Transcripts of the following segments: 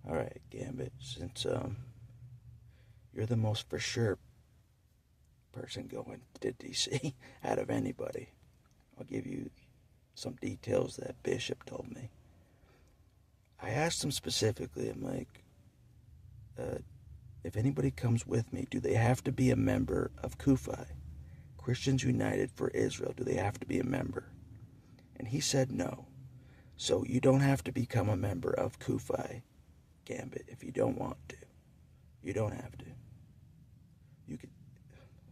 Alright, Gambit, since you're the most for sure person going to DC out of anybody, I'll give you some details that Bishop told me. I asked him specifically, I'm like, if anybody comes with me, do they have to be a member of CUFI? Christians United for Israel, do they have to be a member? And he said no. So you don't have to become a member of CUFI, Gambit, if you don't want to. You don't have to. You could.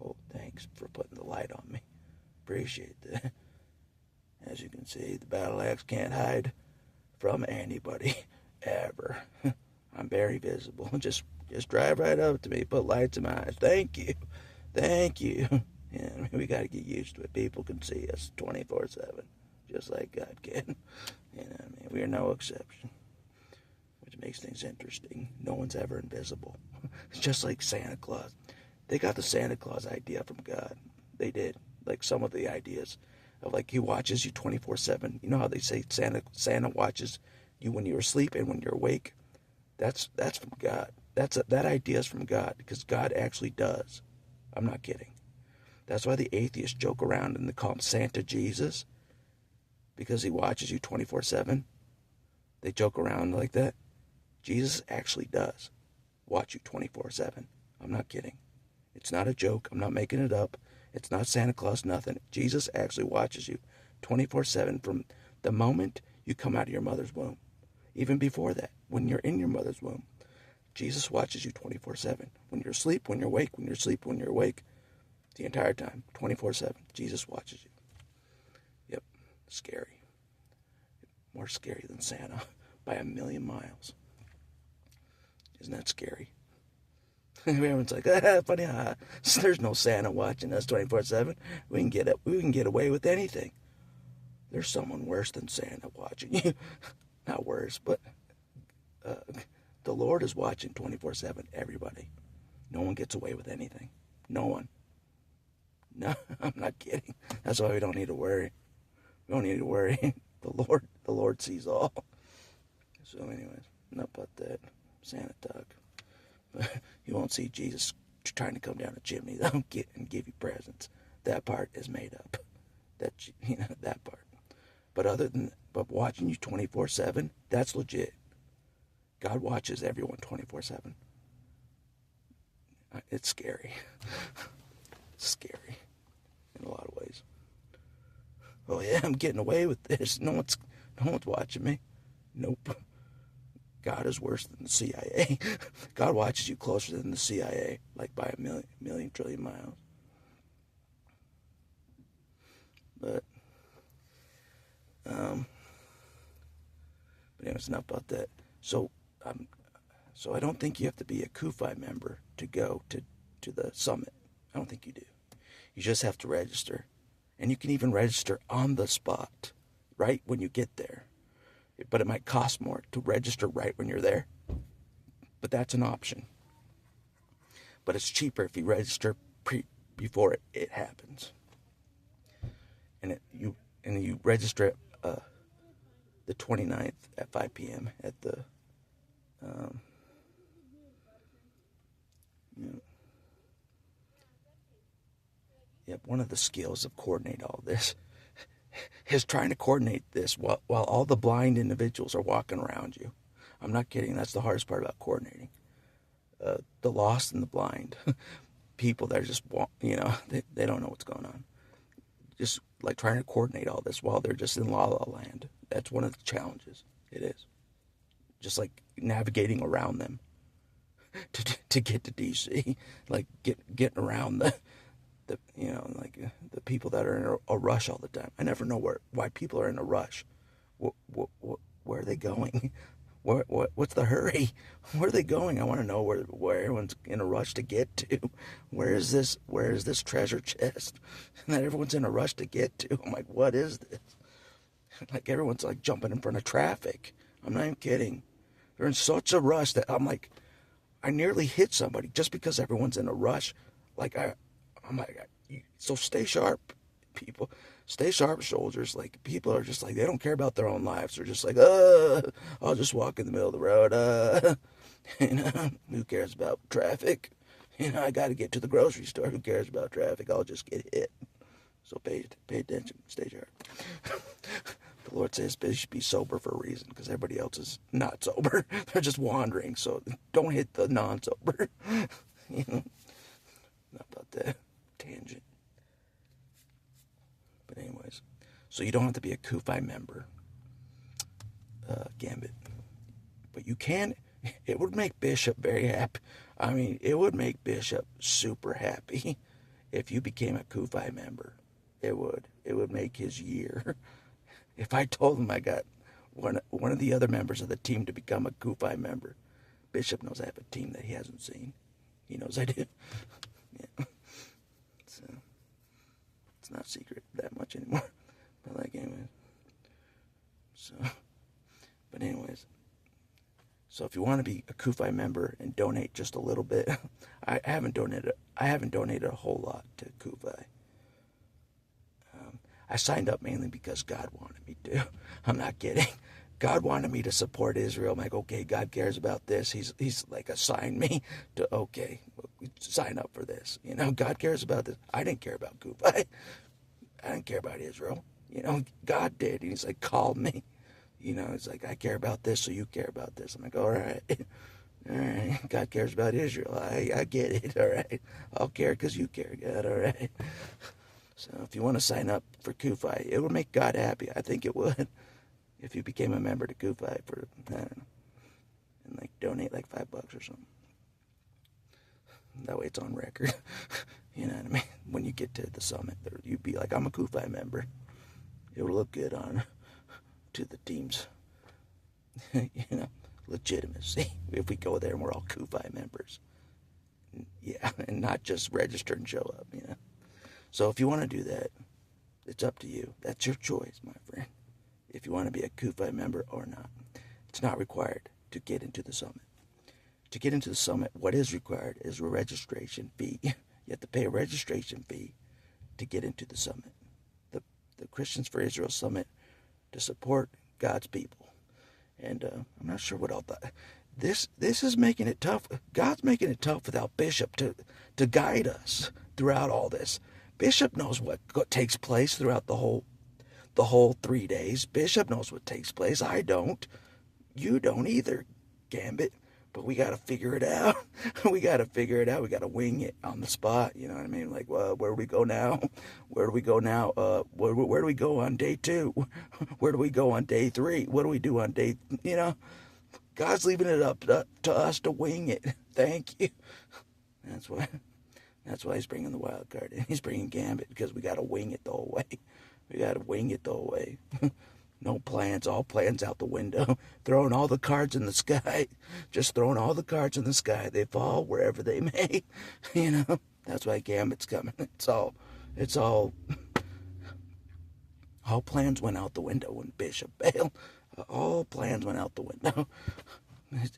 Oh, thanks for putting the light on me. Appreciate that. As you can see, the battle axe can't hide from anybody, ever. I'm very visible. Just drive right up to me, put lights in my eyes. Thank you. Thank you. Yeah, I mean, we got to get used to it. People can see us 24/7, just like God can. You know, I mean, we are no exception, which makes things interesting. No one's ever invisible. It's just like Santa Claus. They got the Santa Claus idea from God. They did. Like some of the ideas of like he watches you 24/7. You know how they say Santa watches you when you're asleep and when you're awake? That's from God. That idea is from God, because God actually does. I'm not kidding. That's why the atheists joke around and they call him Santa Jesus, because he watches you 24/7. They joke around like that. Jesus actually does watch you 24/7. I'm not kidding. It's not a joke. I'm not making it up. It's not Santa Claus, nothing. Jesus actually watches you 24/7 from the moment you come out of your mother's womb. Even before that, when you're in your mother's womb, Jesus watches you 24/7. When you're asleep, when you're awake, when you're asleep, when you're awake, the entire time, 24/7, Jesus watches you. Yep, scary. More scary than Santa by 1,000,000 miles. Isn't that scary? Everyone's like, funny, there's no Santa watching us 24/7. We can get away with anything. There's someone worse than Santa watching you. Not worse, but the Lord is watching 24/7, everybody. No one gets away with anything. No one. No, I'm not kidding. That's why we don't need to worry. We don't need to worry. The Lord sees all. So anyways, enough about that Santa talk. You won't see Jesus trying to come down a chimney though, and give you presents. That part is made up. That part. But watching you 24/7, that's legit. God watches everyone 24/7. It's scary. It's scary in a lot of ways. Oh yeah, I'm getting away with this. No one's watching me. Nope. God is worse than the CIA. God watches you closer than the CIA, like by a million trillion miles. But anyways, enough about that. So I don't think you have to be a CUFI member to go to the summit. I don't think you do. You just have to register. And you can even register on the spot, right when you get there. But it might cost more to register right when you're there. But that's an option. But it's cheaper if you register before it happens. And you register the 29th at 5 p.m. at the one of the skills of coordinating all this is trying to coordinate this while all the blind individuals are walking around you. I'm not kidding. That's the hardest part about coordinating. The lost and the blind. People that are just, they don't know what's going on. Just like trying to coordinate all this while they're just in La La Land. That's one of the challenges. It is. Just like navigating around them to get to DC. Like getting around the people that are in a rush all the time. I never know why people are in a rush. Where are they going? What's the hurry? Where are they going? I want to know where everyone's in a rush to get to. Where is this treasure chest that everyone's in a rush to get to? I'm like, what is this? Like everyone's like jumping in front of traffic. I'm not even kidding. They're in such a rush that I'm like, I nearly hit somebody just because everyone's in a rush. Like I'm like, so stay sharp, people. Stay sharp, soldiers. Like, people are just like, they don't care about their own lives. They're just like, I'll just walk in the middle of the road. Who cares about traffic? I got to get to the grocery store. Who cares about traffic? I'll just get hit. So pay attention. Stay sharp. The Lord says you should be sober for a reason, because everybody else is not sober. They're just wandering. So don't hit the non-sober. Not about that tangent. But anyways, so you don't have to be a Kufi member, Gambit. But you can. It would make Bishop very happy. I mean, it would make Bishop super happy if you became a Kufi member. It would. It would make his year. If I told him I got one of the other members of the team to become a Kufi member, Bishop knows I have a team that he hasn't seen. He knows I do. Yeah. So it's not secret that much anymore. But like, anyways. But anyways. So if you want to be a Kufi member and donate just a little bit, I haven't donated a whole lot to Kufi. I signed up mainly because God wanted me to. I'm not kidding. God wanted me to support Israel. I'm like, okay, God cares about this. He's like assigned me to, okay, sign up for this. God cares about this. I didn't care about Kufi. I didn't care about Israel. God did. He's like, called me. It's like, I care about this, so you care about this. I'm like, all right. All right. God cares about Israel. I get it. All right. I'll care because you care, God. All right. So if you want to sign up for Kufi, it would make God happy. I think it would. If you became a member to Kufi for, I don't know, and like donate like $5 or something. That way it's on record. You know what I mean? When you get to the summit, you'd be like, I'm a Kufi member. It would look good on to the team's, legitimacy. If we go there and we're all Kufi members. Yeah, and not just register and show up, So if you want to do that, it's up to you. That's your choice, my friend. If you want to be a Kufi member or not. It's not required to get into the summit. To get into the summit, what is required is a registration fee. You have to pay a registration fee to get into the summit. The Christians for Israel Summit, to support God's people. And I'm not sure what else. This is making it tough. God's making it tough without Bishop to guide us throughout all this. Bishop knows what takes place throughout the whole 3 days. Bishop knows what takes place. I don't. You don't either, Gambit. But we got to figure it out. We got to wing it on the spot. You know what I mean? Like, well, where do we go now? Where do we go now? Where do we go on day 2? Where do we go on day 3? What do we do on day? God's leaving it up to us to wing it. Thank you. That's why he's bringing the wild card in. He's bringing Gambit because we got to wing it the whole way. We got to wing it the whole way. No plans, all plans out the window. Throwing all the cards in the sky. Just throwing all the cards in the sky. They fall wherever they may. That's why Gambit's coming. It's all plans went out the window when Bishop bailed. All plans went out the window.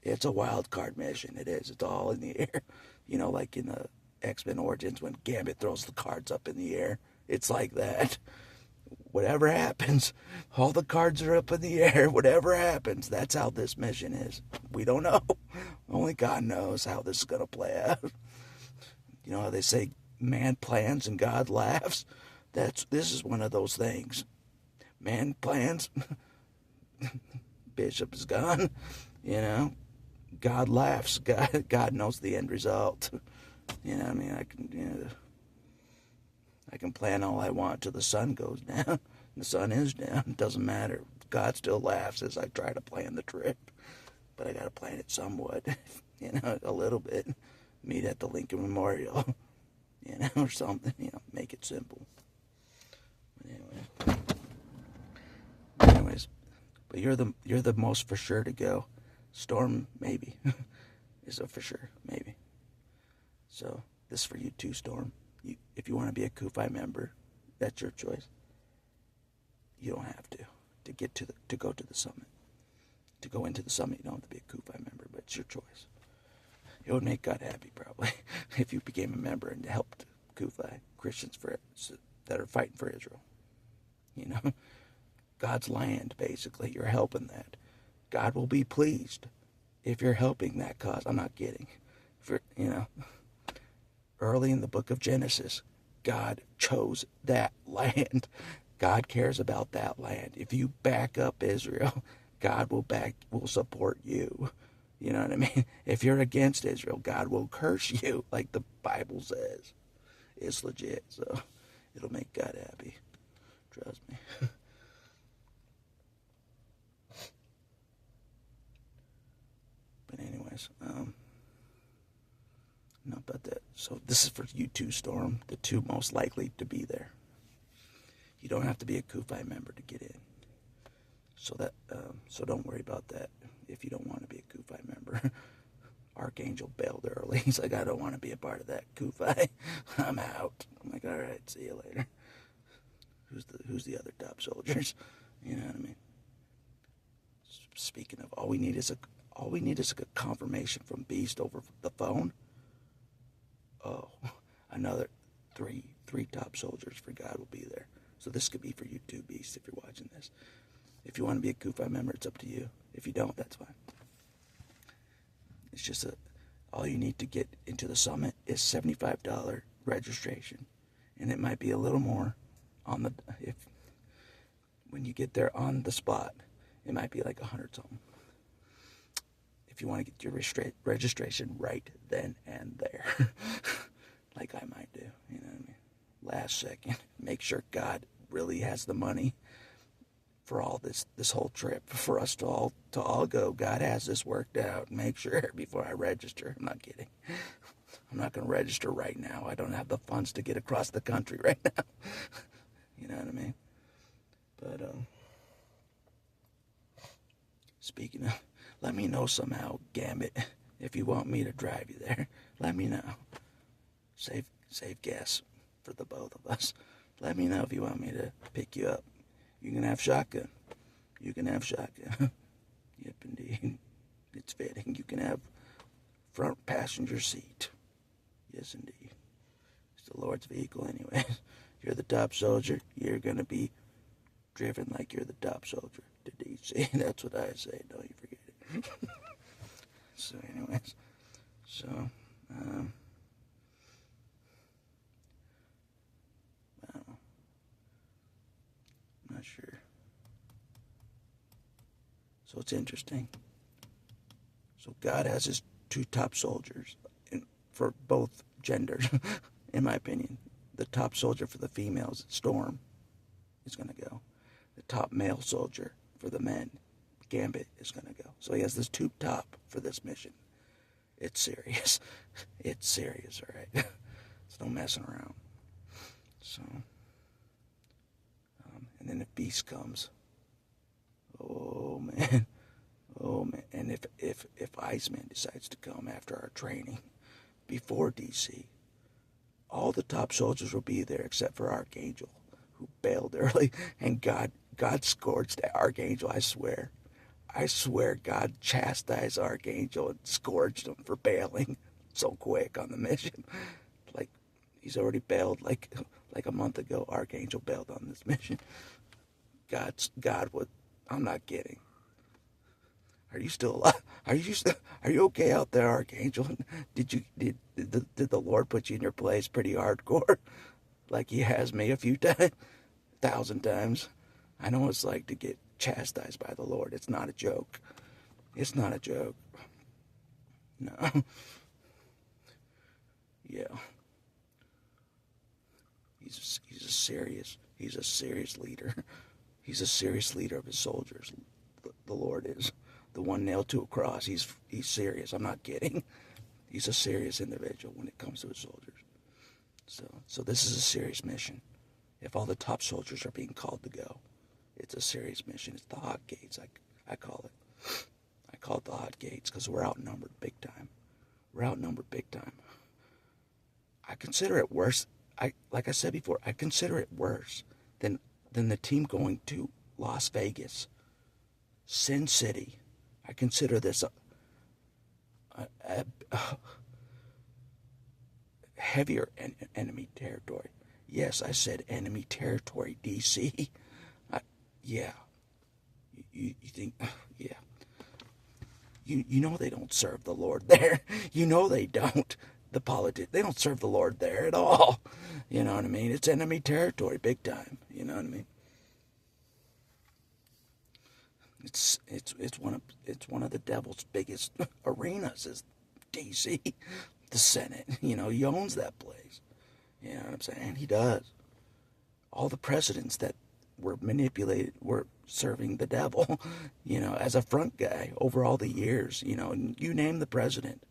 It's a wild card mission. It is. It's all in the air. Like in the X-Men Origins when Gambit throws the cards up in the air. It's like that. Whatever happens, all the cards are up in the air. Whatever happens, that's how this mission is. We don't know. Only God knows how this is going to play out. You know how they say man plans and God laughs? This is one of those things. Man plans, Bishop is gone. God laughs. God knows the end result. I can plan all I want till the sun goes down. The sun is down. It doesn't matter. God still laughs as I try to plan the trip. But I got to plan it somewhat, a little bit. Meet at the Lincoln Memorial, or something, make it simple. But anyways, but you're the most for sure to go. Storm, maybe, is a for sure, maybe. So this is for you too, Storm. If you want to be a Kufi member, that's your choice. You don't have to go to the summit. To go into the summit, you don't have to be a Kufi member, but it's your choice. It would make God happy, probably, if you became a member and helped Kufi, Christians that are fighting for Israel. you know, God's land, basically. You're helping that. God will be pleased if you're helping that cause. I'm not kidding. Early in the book of Genesis, God chose that land. God cares about that land. If you back up Israel, God will support you. You know what I mean? If you're against Israel, God will curse you, like the Bible says. It's legit, so it'll make God happy. Trust me. But anyways, not about that. So this is for you two, Storm, the two most likely to be there. You don't have to be a Kufi member to get in. So don't worry about that if you don't want to be a Kufi member. Archangel bailed early. He's like, I don't want to be a part of that Kufi. I'm out. I'm like, all right, see you later. Who's the other top soldiers? You know what I mean? Speaking of, all we need is a confirmation from Beast over the phone. Oh, another three top soldiers for God will be there. So this could be for you too, Beast, if you're watching this. If you want to be a Kufi member, it's up to you. If you don't, that's fine. It's just all you need to get into the summit is $75 registration, and it might be a little more when you get there on the spot. It might be like 100 something. If you want to get your registration right then and there, like I might do, you know what I mean? Last second, make sure God really has the money for all this whole trip, for us to all go. God has this worked out. Make sure before I register. I'm not kidding. I'm not going to register right now. I don't have the funds to get across the country right now. You know what I mean? But speaking of, let me know somehow, Gambit, if you want me to drive you there. Let me know. Save gas for the both of us. Let me know if you want me to pick you up. You can have shotgun. You can have shotgun. Yep, indeed. It's fitting. You can have front passenger seat. Yes, indeed. It's the Lord's vehicle anyway. You're the top soldier. You're going to be driven like you're the top soldier to DC. That's what I say. Don't you forget it. So anyways. I don't know. I'm not sure. So it's interesting. So God has his two top soldiers for both genders, in my opinion. The top soldier for the females, Storm, is going to go. The top male soldier for the men, Gambit, is going to go. So he has this two top for this mission. It's serious. It's serious, all right? It's no messing around. So, and then if Beast comes, oh man, and if Iceman decides to come after our training before DC, all the top soldiers will be there except for Archangel, who bailed early, and God scourged that Archangel. I swear God chastised Archangel and scourged him for bailing so quick on the mission. Like, he's already bailed like a month ago. Archangel bailed on this mission. God would. I'm not kidding. Are you still alive? Are you okay out there, Archangel? Did the Lord put you in your place pretty hardcore, like He has me a few times, 1,000 times? I know what it's like to get chastised by the Lord. It's not a joke. It's not a joke. No. Yeah. He's a serious leader. He's a serious leader of his soldiers. The Lord is. The one nailed to a cross. He's serious. I'm not kidding. He's a serious individual when it comes to his soldiers. So this is a serious mission. If all the top soldiers are being called to go, it's a serious mission. It's the hot gates, I call it. I call it the hot gates because we're outnumbered big time. We're outnumbered big time. I consider it worse. Like I said before, I consider it worse than the team going to Las Vegas, Sin City. I consider this a heavier enemy territory. Yes, I said enemy territory, DC. Yeah. You think, yeah. You know they don't serve the Lord there. You know they don't. The politics, they don't serve the Lord there at all. You know what I mean? It's enemy territory, big time. You know what I mean? It's one of the devil's biggest arenas is D.C. The Senate. You know, he owns that place. You know what I'm saying? He does. All the presidents that were manipulated were serving the devil, you know, as a front guy over all the years. You know, and you name the president.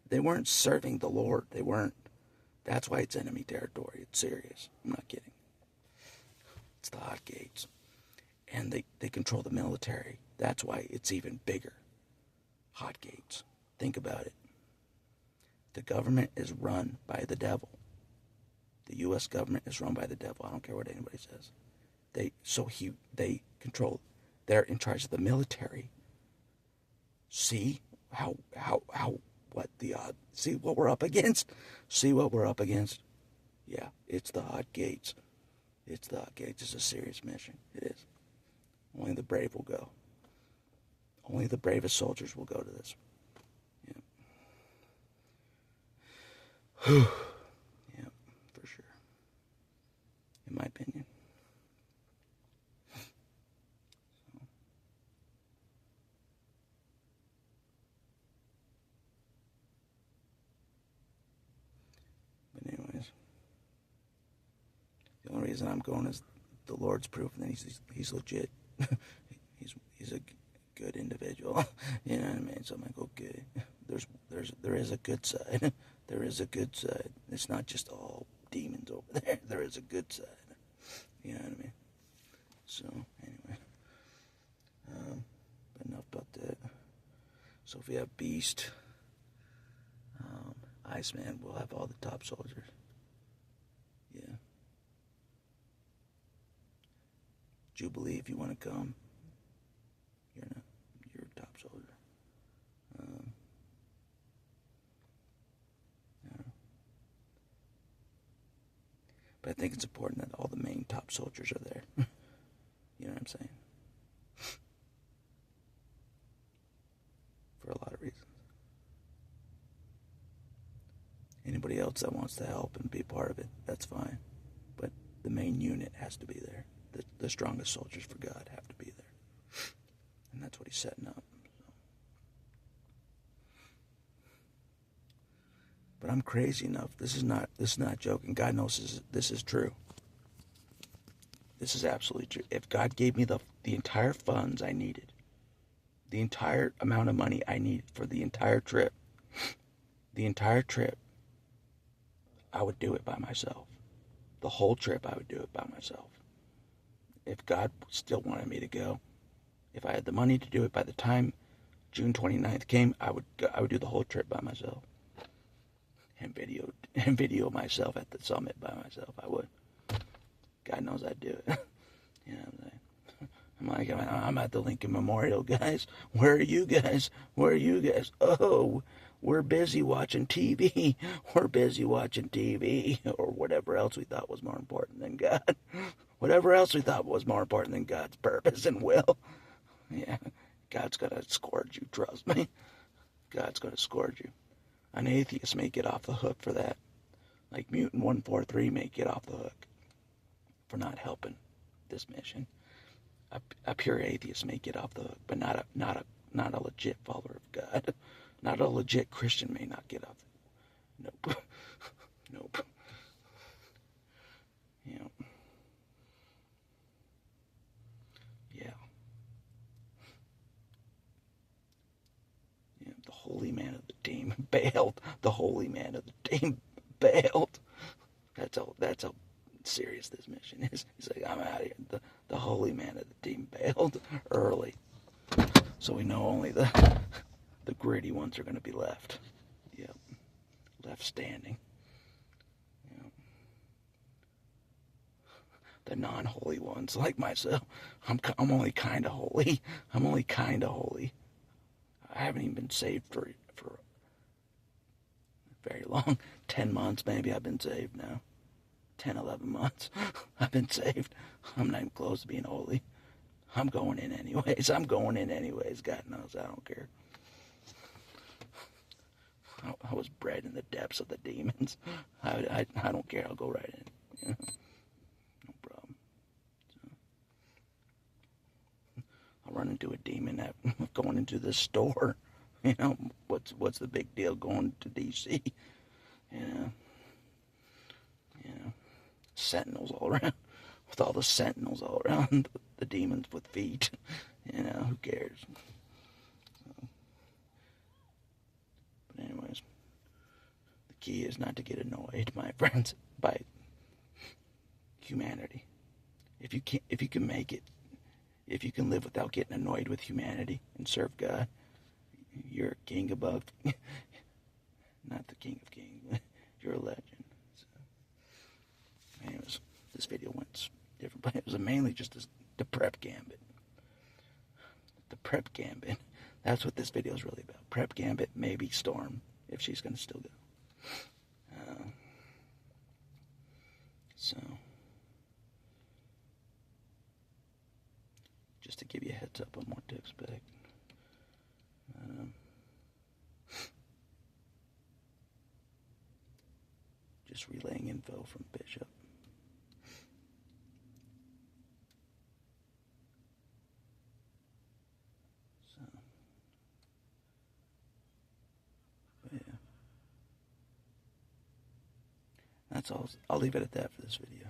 They weren't serving the Lord. They weren't. That's why it's enemy territory. It's serious. I'm not kidding. It's the hot gates. And they control the military. That's why it's even bigger. Hot gates. Think about it. The government is run by the devil. The U.S. government is run by the devil. I don't care what anybody says. They control. They're in charge of the military. See what the odds? See what we're up against? See what we're up against? Yeah, it's the hot gates. It's the hot gates. It's a serious mission. It is. Only the brave will go. Only the bravest soldiers will go to this. Yeah. Yeah, for sure. In my opinion. But anyways, the only reason I'm going is the Lord's proof that he's legit. he's a good individual. You know what I mean? So I'm like, okay, there is a good side. There is a good side. It's not just all demons over there. There is a good side. You know what I mean? So anyway, but enough about that. So if we have Beast, Iceman, we'll have all the top soldiers. Yeah. Jubilee, if you want to come, you're a top soldier. Yeah. But I think it's important that all the main top soldiers are there. You know what I'm saying? For a lot of reasons. Anybody else that wants to help and be part of it, that's fine. But the main unit has to be there. The strongest soldiers for God have to be there. And that's what he's setting up. So. But I'm crazy enough. This is not joking. God knows this is true. This is absolutely true. If God gave me the entire funds I needed, the entire amount of money I needed for the entire trip, I would do it by myself. The whole trip, I would do it by myself. If God still wanted me to go, if I had the money to do it by the time June 29th came, I would do the whole trip by myself. And video myself at the summit by myself. I would. God knows I'd do it. You know what I'm saying? I'm at the Lincoln Memorial, guys. Where are you guys? Where are you guys? Oh, we're busy watching TV. We're busy watching TV. Or whatever else we thought was more important than God. Whatever else we thought was more important than God's purpose and will. Yeah, God's going to scourge you, trust me. God's going to scourge you. An atheist may get off the hook for that. Like Mutant 143 may get off the hook for not helping this mission. A pure atheist may get off the hook, but not a legit follower of God. Not a legit Christian may not get off the hook. Nope. Yeah. Yeah. Yeah. The holy man of the team bailed. The holy man of the team bailed. That's how serious this mission is. He's like, I'm out of here. The holy man of the team bailed early. So we know only the gritty ones are going to be left. Yep. Left standing. Yep. The non-holy ones, like myself. I'm only kind of holy. I'm only kind of holy. I haven't even been saved for very long. 10 months maybe I've been saved now. 10, 11 months. I've been saved. I'm not even close to being holy. I'm going in anyways. I'm going in anyways. God knows I don't care. I was bred in the depths of the demons. I don't care. I'll go right in. You know? No problem. So, I'll run into a demon at going into the store. You know, what's the big deal going to DC? You know, sentinels all around. With all the sentinels all around, the demons with feet. You know, who cares? So, but anyways, the key is not to get annoyed, my friends, by humanity. If you can make it, if you can live without getting annoyed with humanity and serve God, you're a king above. Not the king of kings. You're a legend. So, anyways, this video went different, but it was mainly just the prep gambit. The prep gambit. That's what this video is really about. Prep gambit, maybe Storm, if she's going to still go. So, just to give you a heads up on what to expect. Just relaying info from Bishop. So, yeah. That's all. I'll leave it at that for this video.